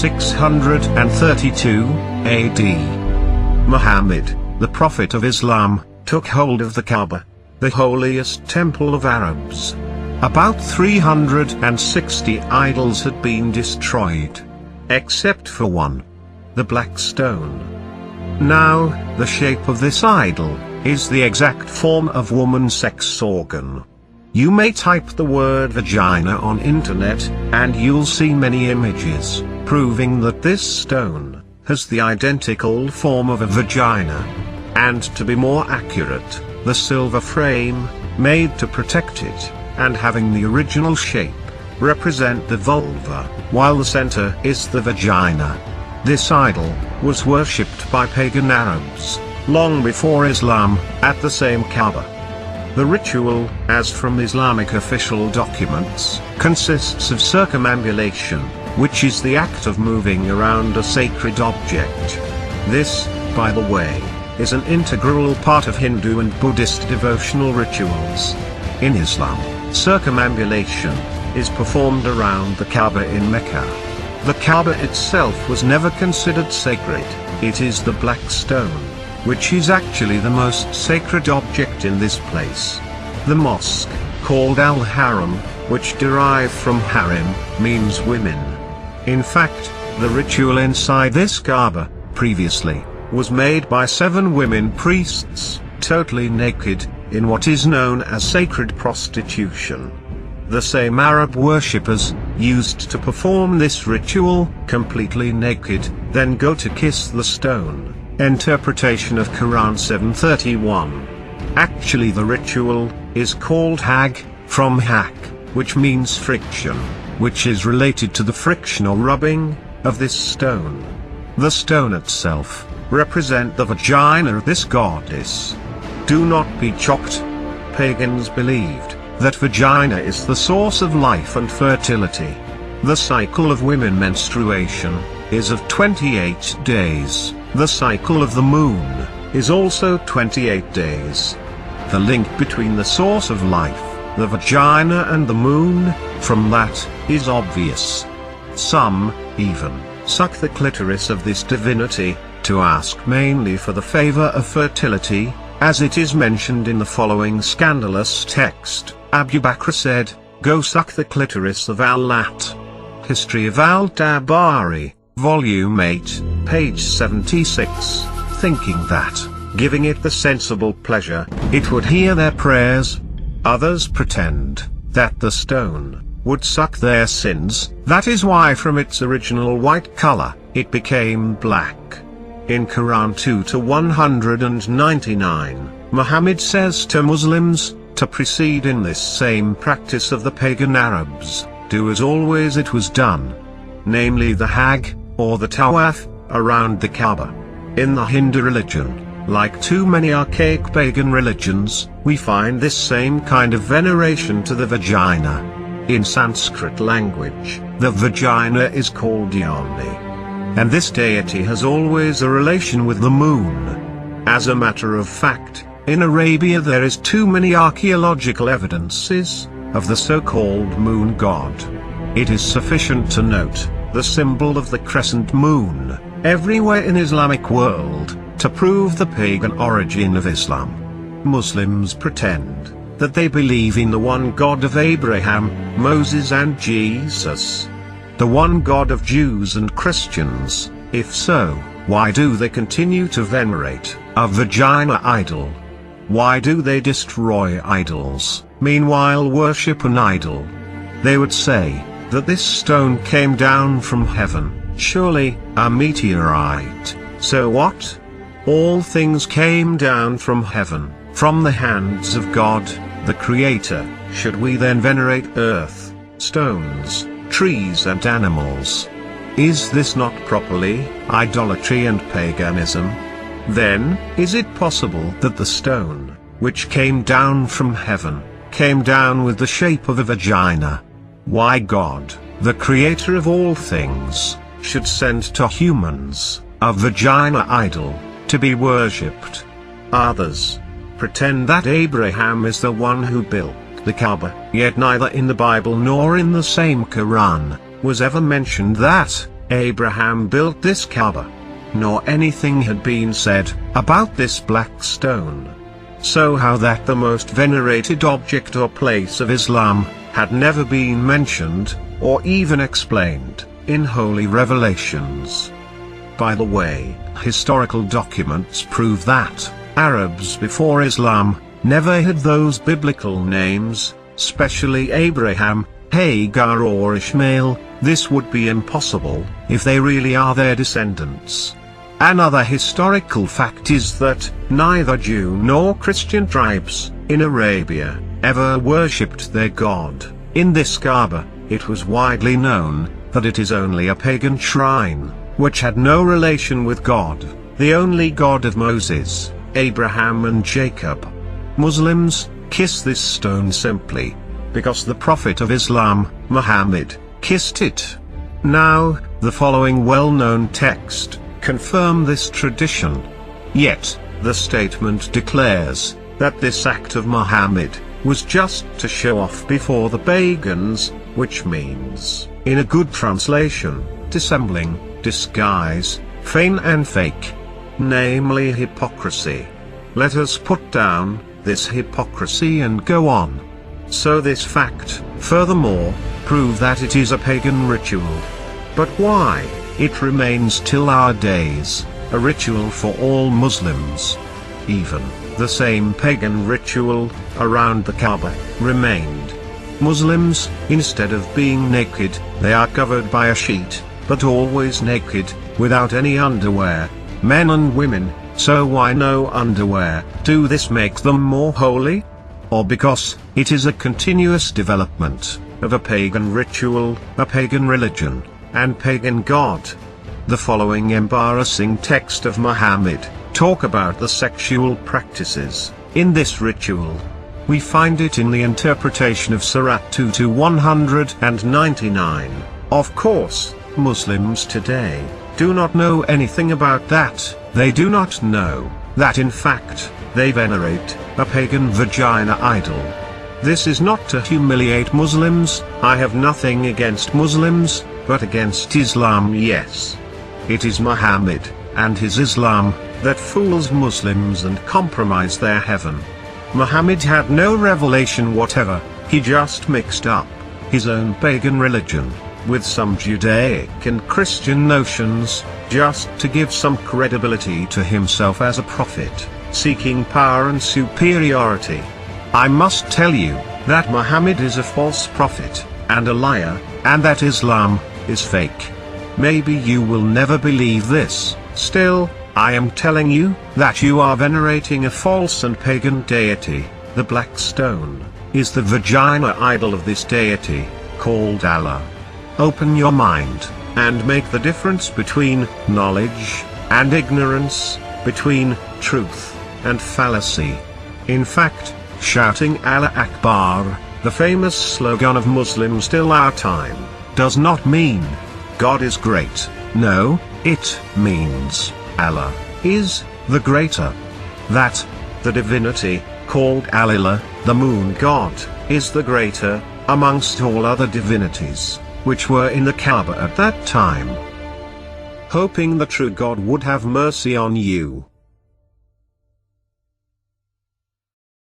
632 AD. Muhammad, the Prophet of Islam, took hold of the Kaaba, the holiest temple of Arabs. About 360 idols had been destroyed, except for one, the black stone. Now, the shape of this idol is the exact form of woman's sex organ. You may type the word vagina on internet, and you'll see many images, proving that this stone has the identical form of a vagina. And to be more accurate, the silver frame, made to protect it, and having the original shape, represent the vulva, while the center is the vagina. This idol was worshipped by pagan Arabs, long before Islam, at the same Kaaba. The ritual, as from Islamic official documents, consists of circumambulation, which is the act of moving around a sacred object. This, by the way, is an integral part of Hindu and Buddhist devotional rituals. In Islam, circumambulation is performed around the Kaaba in Mecca. The Kaaba itself was never considered sacred. It is the black stone, which is actually the most sacred object in this place. The mosque, called Al-Haram, which derived from harem, means women. In fact, the ritual inside this Kaaba, previously, was made by 7 women priests, totally naked, in what is known as sacred prostitution. The same Arab worshippers used to perform this ritual, completely naked, then go to kiss the stone. Interpretation of Quran 7:31. Actually the ritual is called Hajj, from hak, which means friction, which is related to the friction or rubbing of this stone. The stone itself represent the vagina of this goddess. Do not be shocked. Pagans believed that vagina is the source of life and fertility. The cycle of women menstruation is of 28 days. The cycle of the moon is also 28 days. The link between the source of life, the vagina and the moon, from that, is obvious. Some, even, suck the clitoris of this divinity, to ask mainly for the favor of fertility, as it is mentioned in the following scandalous text. Abu Bakr said, "Go suck the clitoris of Al-Lat." History of Al-Tabari, Volume 8, page 76, thinking that, giving it the sensible pleasure, it would hear their prayers. Others pretend that the stone would suck their sins. That is why from its original white color, it became black. In Quran 2-199, Muhammad says to Muslims, to proceed in this same practice of the pagan Arabs, do as always it was done. Namely the Hajj, or the Tawaf, around the Kaaba. In the Hindu religion, like too many archaic pagan religions, we find this same kind of veneration to the vagina. In Sanskrit language, the vagina is called Yoni. And this deity has always a relation with the moon. As a matter of fact, in Arabia there is too many archaeological evidences of the so-called moon god. It is sufficient to note the symbol of the crescent moon everywhere in Islamic world to prove the pagan origin of Islam. Muslims pretend that they believe in the one God of Abraham, Moses and Jesus. The one God of Jews and Christians. If so, why do they continue to venerate a vagina idol? Why do they destroy idols, meanwhile worship an idol? They would say that this stone came down from heaven, surely, a meteorite. So what? All things came down from heaven, from the hands of God, the Creator. Should we then venerate earth, stones, trees and animals? Is this not properly idolatry and paganism? Then, is it possible that the stone, which came down from heaven, came down with the shape of a vagina? Why God, the creator of all things, should send to humans a vagina idol to be worshipped? Others pretend that Abraham is the one who built the Kaaba, yet neither in the Bible nor in the same Quran was ever mentioned that Abraham built this Kaaba. Nor anything had been said about this black stone. So how that the most venerated object or place of Islam had never been mentioned, or even explained, in holy revelations. By the way, historical documents prove that Arabs before Islam never had those biblical names, especially Abraham, Hagar or Ishmael. This would be impossible if they really are their descendants. Another historical fact is that neither Jew nor Christian tribes in Arabia ever worshipped their god. In this Kaaba, it was widely known that it is only a pagan shrine, which had no relation with God, the only God of Moses, Abraham and Jacob. Muslims kiss this stone simply because the Prophet of Islam, Muhammad, kissed it. Now, the following well-known text confirm this tradition. Yet, the statement declares that this act of Muhammad was just to show off before the pagans, which means, in a good translation, dissembling, disguise, feign and fake. Namely hypocrisy. Let us put down this hypocrisy and go on. So this fact, furthermore, prove that it is a pagan ritual. But why? It remains till our days, a ritual for all Muslims. Even the same pagan ritual around the Kaaba remained. Muslims, instead of being naked, they are covered by a sheet, but always naked, without any underwear, men and women. So why no underwear? Do this make them more holy? Or because it is a continuous development of a pagan ritual, a pagan religion, and pagan god? The following embarrassing text of Muhammad talk about the sexual practices in this ritual. We find it in the interpretation of Surah 2-199. Of course, Muslims today do not know anything about that. They do not know that in fact, they venerate a pagan vagina idol. This is not to humiliate Muslims. I have nothing against Muslims, but against Islam, yes. It is Muhammad and his Islam that fools Muslims and compromise their heaven. Muhammad had no revelation whatever. He just mixed up his own pagan religion with some Judaic and Christian notions, just to give some credibility to himself as a prophet, seeking power and superiority. I must tell you that Muhammad is a false prophet and a liar, and that Islam is fake. Maybe you will never believe this. Still, I am telling you that you are venerating a false and pagan deity. The black stone is the vagina idol of this deity, called Allah. Open your mind, and make the difference between knowledge and ignorance, between truth and fallacy. In fact, shouting Allah Akbar, the famous slogan of Muslims till our time, does not mean God is great. No, it means Allah is the greater. That the divinity, called Allah, the moon god, is the greater amongst all other divinities which were in the Kaaba at that time. Hoping the true God would have mercy on you.